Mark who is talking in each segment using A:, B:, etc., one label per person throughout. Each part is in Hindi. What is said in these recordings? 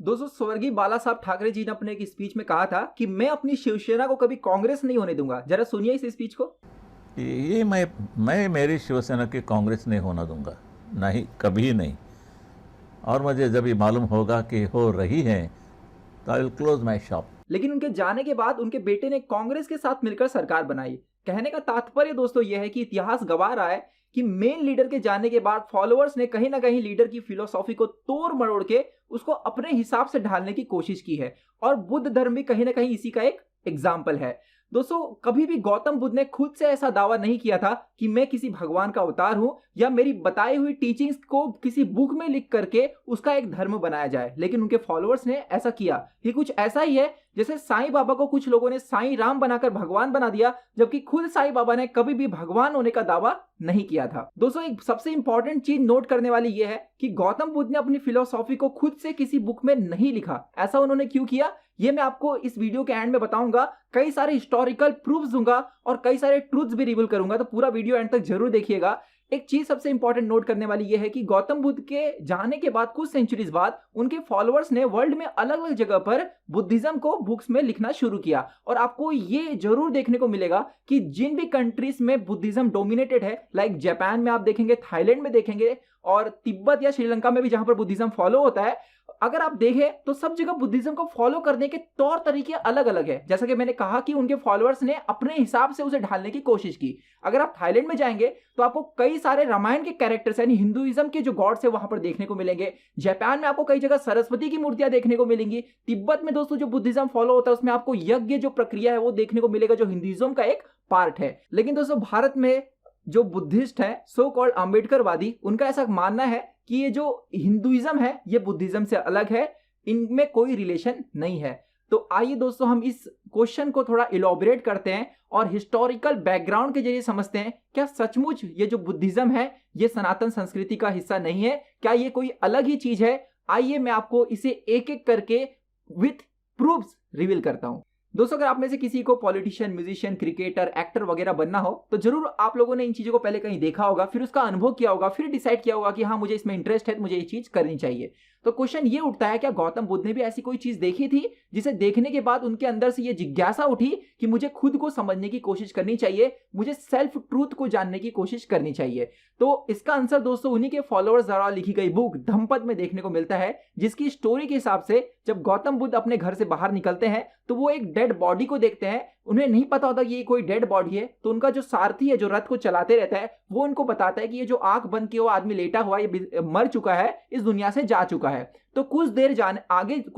A: दोस्तों स्वर्गीय बाला साहब ठाकरे जी ने अपने एक स्पीच में कहा था कि मैं अपनी शिवसेना को कभी कांग्रेस नहीं होने दूंगा। जरा सुनिए इस स्पीच को।
B: ये मैं मेरी शिवसेना की कांग्रेस नहीं होना दूंगा, नहीं, कभी नहीं। और मुझे जब ये मालूम होगा कि हो रही है तो I will close my shop.
A: लेकिन उनके जाने के बाद उनके बेटे ने कांग्रेस के साथ मिलकर सरकार बनाई। कहने का तात्पर्य दोस्तों यह है कि इतिहास गवाह रहा है कि मेन लीडर के जाने के बाद फॉलोअर्स ने कहीं ना कहीं लीडर की फिलोसॉफी को तोड़ मरोड़ के उसको अपने हिसाब से ढालने की कोशिश की है। और बुद्ध धर्म भी कहीं ना कहीं इसी का एक एग्जाम्पल है। दोस्तों कभी भी गौतम बुद्ध ने खुद से ऐसा दावा नहीं किया था कि मैं किसी भगवान का अवतार हूं या मेरी बताई हुई टीचिंग्स को किसी बुक में लिख करके उसका एक धर्म बनाया जाए। लेकिन उनके फॉलोअर्स ने ऐसा किया। ये कुछ ऐसा ही है जैसे साईं बाबा को कुछ लोगों ने साईं राम बनाकर भगवान बना दिया, जबकि खुद साईं बाबा ने कभी भी भगवान होने का दावा नहीं किया था। दोस्तों एक सबसे इंपॉर्टेंट चीज नोट करने वाली यह है कि गौतम बुद्ध ने अपनी फिलोसॉफी को खुद से किसी बुक में नहीं लिखा। ऐसा उन्होंने क्यों किया ये मैं आपको इस वीडियो के एंड में बताऊंगा। कई सारे हिस्टोरिकल प्रूफ्स दूंगा और कई सारे ट्रूथ्स भी रिवील करूंगा, तो पूरा वीडियो एंड तक जरूर देखिएगा। एक चीज सबसे इंपॉर्टेंट नोट करने वाली यह है कि गौतम बुद्ध के जाने के बाद कुछ सेंचुरीज बाद उनके फॉलोअर्स ने वर्ल्ड में अलग अलग जगह पर बुद्धिज्म को बुक्स में लिखना शुरू किया। और आपको ये जरूर देखने को मिलेगा कि जिन भी कंट्रीज में बुद्धिज्म डोमिनेटेड है, लाइक जापान में आप देखेंगे, थाईलैंड में देखेंगे और तिब्बत या श्रीलंका में भी जहां पर बुद्धिज्म फॉलो होता है, अगर आप देखें तो सब जगह बुद्धिज्म को फॉलो करने के तौर तरीके अलग अलग है। जैसा कि मैंने कहा कि उनके फॉलोअर्स ने अपने हिसाब से उसे ढालने की कोशिश की। अगर आप थाईलैंड में जाएंगे तो आपको कई सारे रामायण के कैरेक्टर्स यानी हिंदुइज्म के जो गॉड्स है वहां पर देखने को मिलेंगे। जापान में आपको कई जगह सरस्वती की मूर्तियां देखने को मिलेंगी। तिब्बत में दोस्तों जो बुद्धिज्म फॉलो होता है उसमें आपको यज्ञ जो प्रक्रिया है वो देखने को मिलेगा, जो हिंदुइज्म का एक पार्ट है। लेकिन दोस्तों भारत में जो बुद्धिस्ट है, सो कॉल्ड अंबेडकरवादी, उनका ऐसा मानना है कि ये जो हिंदुइज्म है ये बुद्धिज्म से अलग है, इनमें कोई रिलेशन नहीं है। तो आइए दोस्तों हम इस क्वेश्चन को थोड़ा इलॉबरेट करते हैं और हिस्टोरिकल बैकग्राउंड के जरिए समझते हैं क्या सचमुच ये जो बुद्धिज्म है ये सनातन संस्कृति का हिस्सा नहीं है, क्या ये कोई अलग ही चीज है। आइए मैं आपको इसे एक एक करके विथ प्रूफ्स रिवील करता हूं। दोस्तों अगर आप में से किसी को पॉलिटिशियन, म्यूजिशियन, क्रिकेटर, एक्टर वगैरह बनना हो तो जरूर आप लोगों ने इन चीजों को पहले कहीं देखा होगा, फिर उसका अनुभव किया होगा, फिर डिसाइड किया होगा कि हाँ मुझे इसमें इंटरेस्ट है, मुझे ये चीज करनी चाहिए। तो क्वेश्चन ये उठता है क्या गौतम बुद्ध ने भी ऐसी कोई चीज देखी थी जिसे देखने के बाद उनके अंदर से ये जिज्ञासा उठी कि मुझे खुद को समझने की कोशिश करनी चाहिए, मुझे सेल्फ ट्रूथ को जानने की कोशिश करनी चाहिए। तो इसका आंसर दोस्तों उन्हीं के फॉलोअर्स द्वारा लिखी गई बुक धम्मपद में देखने को मिलता है, जिसकी स्टोरी के हिसाब से जब गौतम बुद्ध अपने घर से बाहर निकलते हैं तो वो एक डेड बॉडी को देखते हैं। उन्हें नहीं पता होता कि ये कोई डेड बॉडी है, तो उनका जो सारथी है जो रथ को चलाते रहता है वो उनको बताता है कि ये जो आंख बंद किया हुआ आदमी लेटा हुआ ये मर चुका है, इस दुनिया से जा चुका है। तो कुछ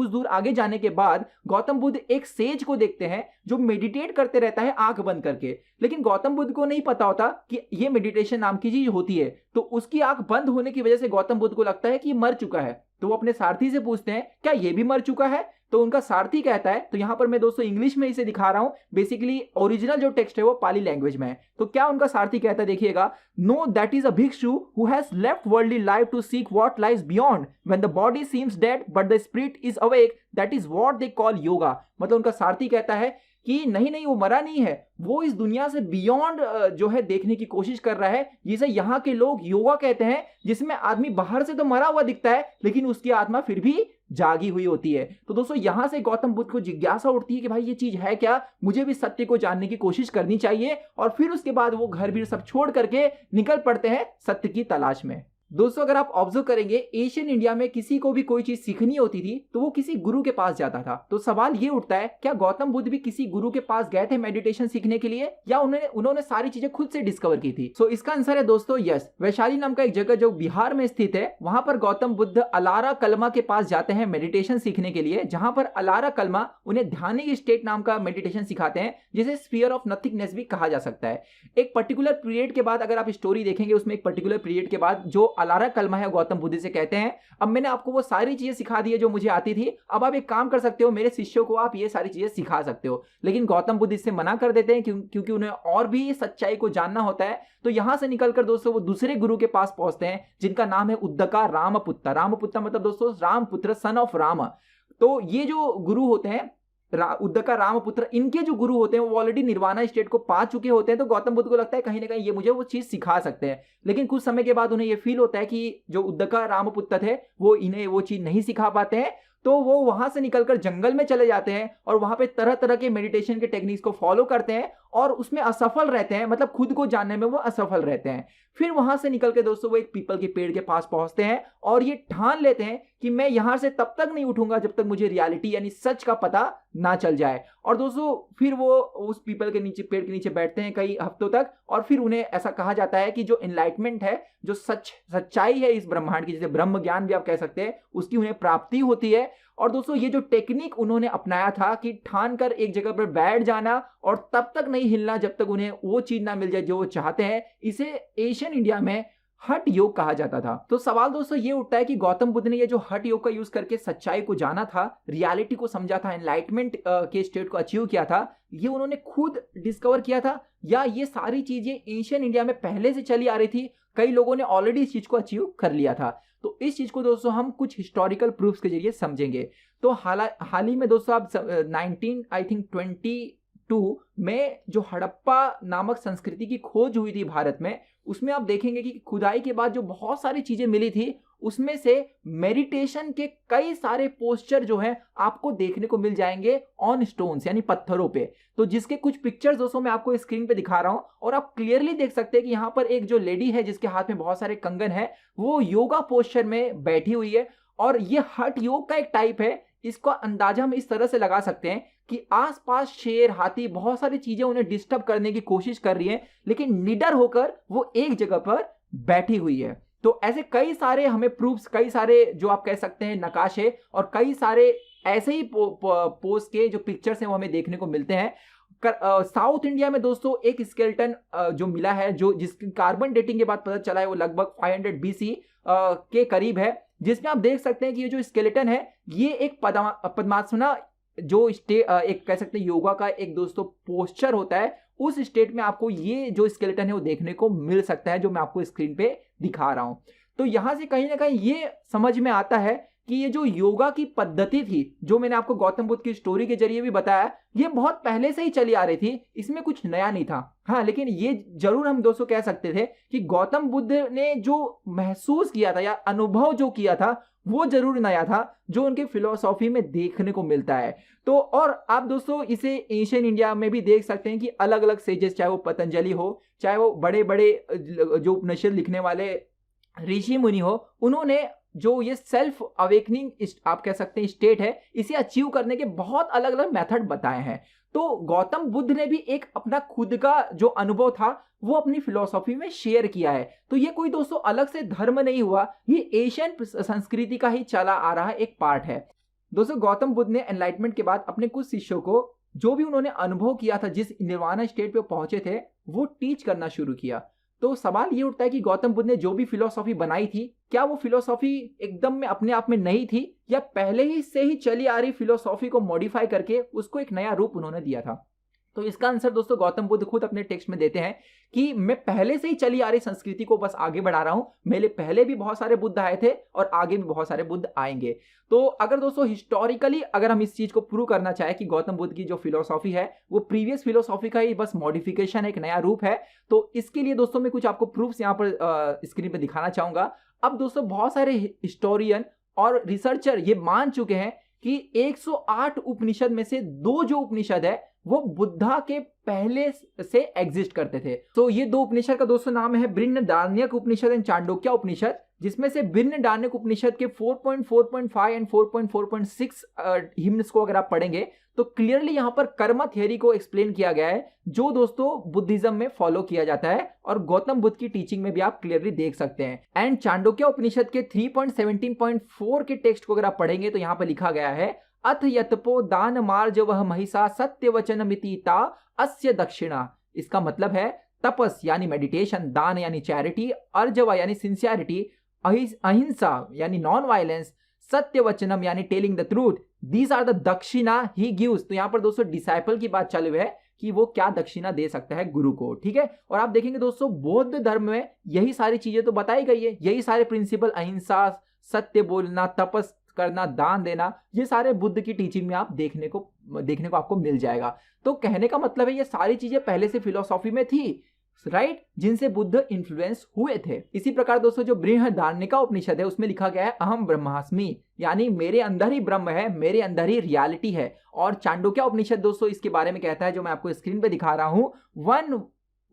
A: दूर आगे जाने के बाद गौतम बुद्ध एक सेज को देखते हैं जो मेडिटेट करते रहता है आंख बंद करके। लेकिन गौतम बुद्ध को नहीं पता होता कि ये मेडिटेशन नाम की चीज होती है। तो उसकी आंख बंद होने की वजह से गौतम बुद्ध को लगता है कि ये मर चुका है। तो वो अपने सारथी से पूछते हैं क्या ये भी मर चुका है। तो उनका सारथी कहता है, तो यहां पर मैं दोस्तों इंग्लिश में इसे दिखा रहा हूं, बेसिकली ओरिजिनल जो टेक्स्ट है वो पाली लैंग्वेज में है। तो क्या उनका सारथी कहता है देखिएगा, know that is a bhikshu who has left worldly life to seek what lies beyond when the body seems dead but the spirit is awake, that is what they call yoga. मतलब उनका सारथी कहता है कि नहीं वो मरा नहीं है, वो इस दुनिया से बियॉन्ड जो है देखने की कोशिश कर रहा है, जिसे यहाँ के लोग योगा कहते हैं, जिसमें आदमी बाहर से तो मरा हुआ दिखता है लेकिन उसकी आत्मा फिर भी जागी हुई होती है। तो दोस्तों यहां से गौतम बुद्ध को जिज्ञासा उठती है कि भाई ये चीज है क्या, मुझे भी सत्य को जानने की कोशिश करनी चाहिए। और फिर उसके बाद वो घर भी सब छोड़ करके निकल पड़ते हैं सत्य की तलाश में। दोस्तों अगर आप ऑब्जर्व करेंगे एशियन इंडिया में किसी को भी कोई चीज सीखनी होती थी तो वो किसी गुरु के पास जाता था। तो सवाल ये उठता है क्या गौतम बुद्ध भी किसी गुरु के पास गए थे मेडिटेशन सीखने के लिए, या उन्होंने सारी चीजें खुद से डिस्कवर की थी। सो इसका आंसर है दोस्तों यस। वैशाली नाम का एक जगह जो बिहार में स्थित है, वहां पर गौतम बुद्ध अलारा कलमा के पास जाते हैं मेडिटेशन सीखने के लिए, जहां पर अलारा कलमा उन्हें ध्यानिक स्टेट नाम का मेडिटेशन सिखाते हैं, जिसे स्फीयर ऑफ नथिंगनेस भी कहा जा सकता है। एक पर्टिकुलर पीरियड के बाद अगर आप स्टोरी देखेंगे उसमें एक पर्टिकुलर पीरियड के बाद जो अलारा कलमा है गौतम बुद्ध से कहते हैं, अब मैंने आपको वो सारी चीजें सिखा दी है जो मुझे आती थी, अब आप एक काम कर सकते हो, मेरे शिष्यों को आप ये सारी चीजें सिखा सकते हो। लेकिन गौतम बुद्ध इससे मना कर देते हैं क्योंकि उन्हें और भी सच्चाई को जानना होता है। तो यहां से निकलकर दोस्तों वो दूसरे गुरु के पास पहुंचते हैं जिनका नाम है उद्दका रामपुत्र। रामपुत्र मतलब दोस्तों रामपुत्र, सन ऑफ राम। तो ये जो गुरु होते हैं उद्दका रामपुत्र, इनके जो गुरु होते हैं वो ऑलरेडी निर्वाणा स्टेट को पा चुके होते हैं। तो गौतम बुद्ध को लगता है कहीं ना कहीं ये मुझे वो चीज सिखा सकते हैं। लेकिन कुछ समय के बाद उन्हें ये फील होता है कि जो उद्दका रामपुत्र थे वो इन्हें वो चीज नहीं सिखा पाते हैं। तो वो वहां से निकलकर जंगल में चले जाते हैं और वहां पे तरह तरह के मेडिटेशन के टेक्निक्स को फॉलो करते हैं और उसमें असफल रहते हैं, मतलब खुद को जानने में वो असफल रहते हैं। फिर वहां से निकल के दोस्तों वो एक पीपल के पेड़ के पास पहुंचते हैं और ये ठान लेते हैं कि मैं यहां से तब तक नहीं उठूंगा जब तक मुझे रियलिटी यानी सच का पता ना चल जाए। और दोस्तों फिर वो उस पीपल के नीचे, पेड़ के नीचे बैठते हैं कई हफ्तों तक और फिर उन्हें ऐसा कहा जाता है कि जो एनलाइटमेंट है, जो सच्चाई है इस ब्रह्मांड की, जिसे ब्रह्म ज्ञान भी आप कह सकते हैं, उसकी उन्हें प्राप्ति होती है। और दोस्तों ये जो टेक्निक उन्होंने अपनाया था कि ठान कर एक जगह पर बैठ जाना और तब तक नहीं हिलना जब तक उन्हें वो चीज ना मिल जाए जो वो चाहते हैं, इसे एशियन इंडिया में हठ योग कहा जाता था। तो सवाल दोस्तों ये उठता है कि गौतम बुद्ध ने ये जो हठ योग का यूज करके सच्चाई को जाना था, रियलिटी को समझा था, एनलाइटमेंट के स्टेट को अचीव किया था, ये उन्होंने खुद डिस्कवर किया था या ये सारी चीजें एशियन इंडिया में पहले से चली आ रही थी, कई लोगों ने ऑलरेडी इस चीज को अचीव कर लिया था? तो इस चीज को दोस्तों हम कुछ हिस्टोरिकल प्रूफ्स के जरिए समझेंगे। तो हाल ही में दोस्तों आप 1922 में जो हड़प्पा नामक संस्कृति की खोज हुई थी भारत में, उसमें आप देखेंगे कि खुदाई के बाद जो बहुत सारी चीजें मिली थी, उसमें से मेडिटेशन के कई सारे पोस्चर जो हैं आपको देखने को मिल जाएंगे ऑन स्टोन्स यानी पत्थरों पे। तो जिसके कुछ पिक्चर्स दोस्तों मैं आपको स्क्रीन पे दिखा रहा हूं और आप क्लियरली देख सकते हैं कि यहाँ पर एक जो लेडी है जिसके हाथ में बहुत सारे कंगन है, वो योगा पोस्चर में बैठी हुई है और ये हठ योग का एक टाइप है। इसका अंदाजा हम इस तरह से लगा सकते हैं कि आसपास शेर, हाथी, बहुत सारी चीजें उन्हें डिस्टर्ब करने की कोशिश कर रही हैं, लेकिन निडर होकर वो एक जगह पर बैठी हुई है। तो ऐसे कई सारे हमें प्रूफ्स, कई सारे जो आप कह सकते हैं नकाशे और कई सारे ऐसे ही पोज के जो पिक्चर्स हैं वो हमें देखने को मिलते हैं। साउथ इंडिया में दोस्तों एक स्केलेटन जो मिला है, जो जिसकी कार्बन डेटिंग के बाद पता चला है वो लगभग 500 BC के करीब है, जिसमें आप देख सकते हैं कि ये जो स्केलेटन है ये एक पद्मासना जो एक कह सकते हैं योगा का एक दोस्तों पोस्चर होता है, उस स्टेट में आपको ये जो स्केलेटन है वो देखने को मिल सकता है, जो मैं आपको स्क्रीन पे दिखा रहा हूं। तो यहां से कहीं ना कहीं ये समझ में आता है कि ये जो योगा की पद्धति थी, जो मैंने आपको गौतम बुद्ध की स्टोरी के जरिए भी बताया, ये बहुत पहले से ही चली आ रही थी, इसमें कुछ नया नहीं था। हाँ, लेकिन ये जरूर हम दोस्तों कह सकते थे कि गौतम बुद्ध ने जो महसूस किया था या अनुभव जो किया था वो जरूर नया था, जो उनके फिलोसॉफी में देखने को मिलता है। तो और आप दोस्तों इसे एशियन इंडिया में भी देख सकते हैं कि अलग अलग सेजेस, चाहे वो पतंजलि हो, चाहे वो बड़े बड़े जो उपनिषद लिखने वाले ऋषि मुनि हो, उन्होंने जो ये सेल्फ अवेकनिंग आप कह सकते हैं स्टेट है, इसे अचीव करने के बहुत अलग अलग मेथड बताए हैं। तो गौतम बुद्ध ने भी एक अपना खुद का जो अनुभव था वो अपनी फिलॉसफी में शेयर किया है। तो ये कोई दोस्तों अलग से धर्म नहीं हुआ, ये एशियन संस्कृति का ही चला आ रहा एक पार्ट है। दोस्तों गौतम बुद्ध ने एनलाइटमेंट के बाद अपने कुछ शिष्यों को जो भी उन्होंने अनुभव किया था, जिस निर्वाणा स्टेट पे पहुंचे थे, वो टीच करना शुरू किया। तो सवाल ये उठता है कि गौतम बुद्ध ने जो भी फिलॉसफी बनाई थी, क्या वो फिलॉसफी एकदम में अपने आप में नई थी या पहले ही से ही चली आ रही फिलॉसफी को मॉडिफाई करके उसको एक नया रूप उन्होंने दिया था? तो इसका आंसर दोस्तों गौतम बुद्ध खुद अपने टेक्स्ट में देते हैं कि मैं पहले से ही चली आ रही संस्कृति को बस आगे बढ़ा रहा हूं, मेरे पहले भी बहुत सारे बुद्ध आए थे और आगे भी बहुत सारे बुद्ध आएंगे। तो अगर दोस्तों हिस्टोरिकली अगर हम इस चीज को प्रूव करना चाहे कि गौतम बुद्ध की जो फिलोसॉफी है वो प्रीवियस फिलोसॉफी का ही बस मॉडिफिकेशन, एक नया रूप है, तो इसके लिए दोस्तों मैं कुछ आपको प्रूफ्स यहाँ पर स्क्रीन पर दिखाना चाहूंगा। अब दोस्तों बहुत सारे हिस्टोरियन और रिसर्चर ये मान चुके हैं कि 108 उपनिषद में से 2 जो उपनिषद है वो बुद्धा के पहले से एग्जिस्ट करते थे। तो ये 2 उपनिषद का दोस्तों नाम है बृहदारण्यक उपनिषद एंड चांडोक्य उपनिषद, जिसमें से बृहदारण्यक उपनिषद के 4.4.5 एंड 4.4.6 हिम्न्स को अगर आप पढ़ेंगे तो क्लियरली यहाँ पर कर्म थ्योरी को एक्सप्लेन किया गया है, जो दोस्तों बुद्धिज्म में फॉलो किया जाता है और गौतम बुद्ध की टीचिंग में भी आप क्लियरली देख सकते हैं। एंड चांडोक्य उपनिषद के 3.17.4 के टेक्स्ट को अगर आप पढ़ेंगे तो यहाँ पर लिखा गया है, अथ यतपो दान मार्ज वह महिषा सत्य वचन मितिता अस्य दक्षिणा। इसका मतलब है तपस यानी मेडिटेशन, दान यानी चैरिटी, अर्जवा यानी सिंसियरिटी, अहिंसा यानी नॉन वायलेंस, सत्य वचनम यानी telling the truth, these are the dakshina he gives. तो यहाँ पर दोस्तों डिसाइपल की बात चालू है कि वो क्या दक्षिणा दे सकता है गुरु को, ठीक है। और आप देखेंगे दोस्तों बौद्ध धर्म में यही सारी चीजें तो बताई गई है, यही सारे प्रिंसिपल, अहिंसा, सत्य बोलना, तपस करना, दान देना, ये सारे बुद्ध की टीचिंग में आप देखने को आपको मिल जाएगा। तो कहने का मतलब है ये सारी चीजें पहले से फिलोसॉफी में थी, राइट, जिनसे बुद्ध इन्फ्लुएंस हुए थे। इसी प्रकार दोस्तों जो बृहदारण्यका उपनिषद है उसमें लिखा गया है अहम ब्रह्मास्मि, यानी मेरे अंदर ही ब्रह्म है, मेरे अंदर ही रियलिटी है। और चांडोक्य उपनिषद दोस्तों इसके बारे में कहता है, जो मैं आपको स्क्रीन पे दिखा रहा हूं, वन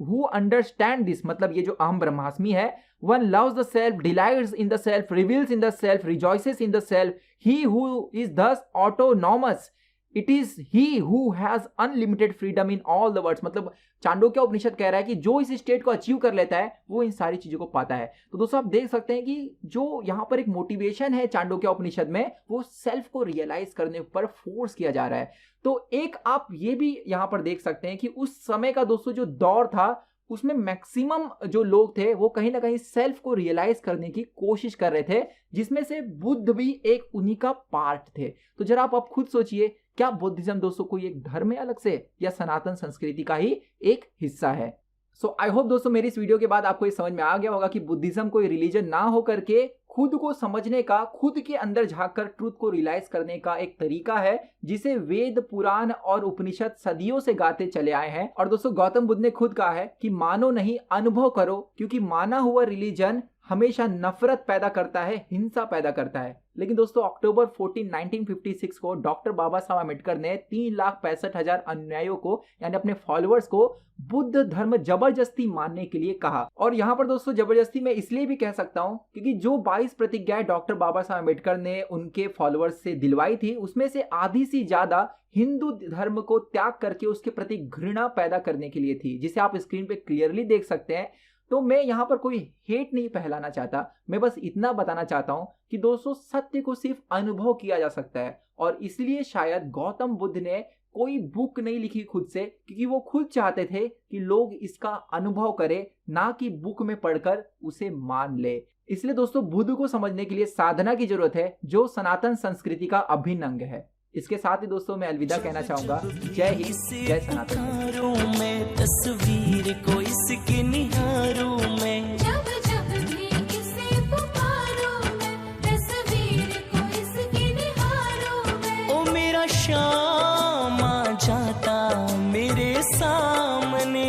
A: हु अंडरस्टैंड दिस, मतलब ये जो अहम ब्रह्मास्मि है, one loves the self, delights in the self, reveals in the self, रिजॉइसेस in the self, he who is thus autonomous, it is he who has unlimited freedom in all the words. मतलब चांडोक्य उपनिषद कह रहा है कि जो इस स्टेट को अचीव कर लेता है वो इन सारी चीजों को पाता है। तो दोस्तों आप देख सकते हैं कि जो यहाँ पर एक मोटिवेशन है चांडोक्य उपनिषद में, वो सेल्फ को रियलाइज करने पर फोर्स किया जा रहा है। तो एक आप ये भी यहाँ पर देख सकते हैं कि उस समय का दोस्तों जो दौर था उसमें मैक्सिमम जो लोग थे वो कहीं ना कहीं सेल्फ को रियलाइज करने की कोशिश कर रहे थे, जिसमें से बुद्ध भी एक उन्हीं का पार्ट थे। तो जरा आप खुद सोचिए, क्या बुद्धिज्म दोस्तों कोई एक धर्म है अलग से, या सनातन संस्कृति का ही एक हिस्सा है? सो आई होप दोस्तों मेरी इस वीडियो के बाद आपको ये समझ में आ गया होगा कि बुद्धिज्म कोई रिलीजन ना हो करके खुद को समझने का, खुद के अंदर झांककर ट्रूथ को रियलाइज करने का एक तरीका है, जिसे वेद, पुराण और उपनिषद सदियों से गाते चले आए हैं। और दोस्तों गौतम बुद्ध ने खुद कहा है कि मानो नहीं, अनुभव करो, क्योंककि माना हुआ रिलीजन हमेशा नफरत पैदा करता है, हिंसा पैदा करता है। लेकिन दोस्तों अक्टूबर 14, 1956 को डॉक्टर बाबा साहब अम्बेडकर ने 3,65,000 अनुयायियों को, यानी अपने फॉलोअर्स को, बुद्ध धर्म जबरदस्ती मानने के लिए कहा। और यहाँ पर दोस्तों जबरदस्ती मैं इसलिए भी कह सकता हूँ क्योंकि जो 22 प्रतिज्ञाएं डॉक्टर बाबा साहब अम्बेडकर ने उनके फॉलोअर्स से दिलवाई थी, उसमें से आधी से ज्यादा हिंदू धर्म को त्याग करके उसके प्रति घृणा पैदा करने के लिए थी, जिसे आप स्क्रीन पे क्लियरली देख सकते हैं। तो मैं यहाँ पर कोई हेट नहीं फैलाना चाहता, मैं बस इतना बताना चाहता हूँ कि दोस्तों सत्य को सिर्फ अनुभव किया जा सकता है। और इसलिए शायद गौतम बुद्ध ने कोई बुक नहीं लिखी खुद से, क्योंकि वो खुद चाहते थे कि लोग इसका अनुभव करें, ना कि बुक में पढ़कर उसे मान ले। इसलिए दोस्तों बुद्ध को समझने के लिए साधना की जरूरत है, जो सनातन संस्कृति का अभिन्न अंग है। इसके साथ ही दोस्तों मैं अलविदा कहना चाहूंगा। जय हिंद, जय सनातन।
C: मैं तस्वीर को इसके निहारूं मैं, जब जब भी इसे पुकारूं मैं, तस्वीर को इसके निहारूं मैं। ओ मेरा शाम आ जाता मेरे सामने,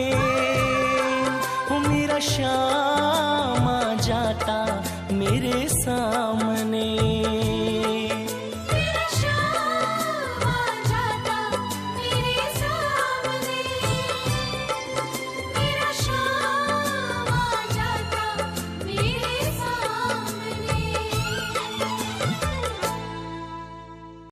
C: ओ मेरा शाम आ जाता मेरे सामने।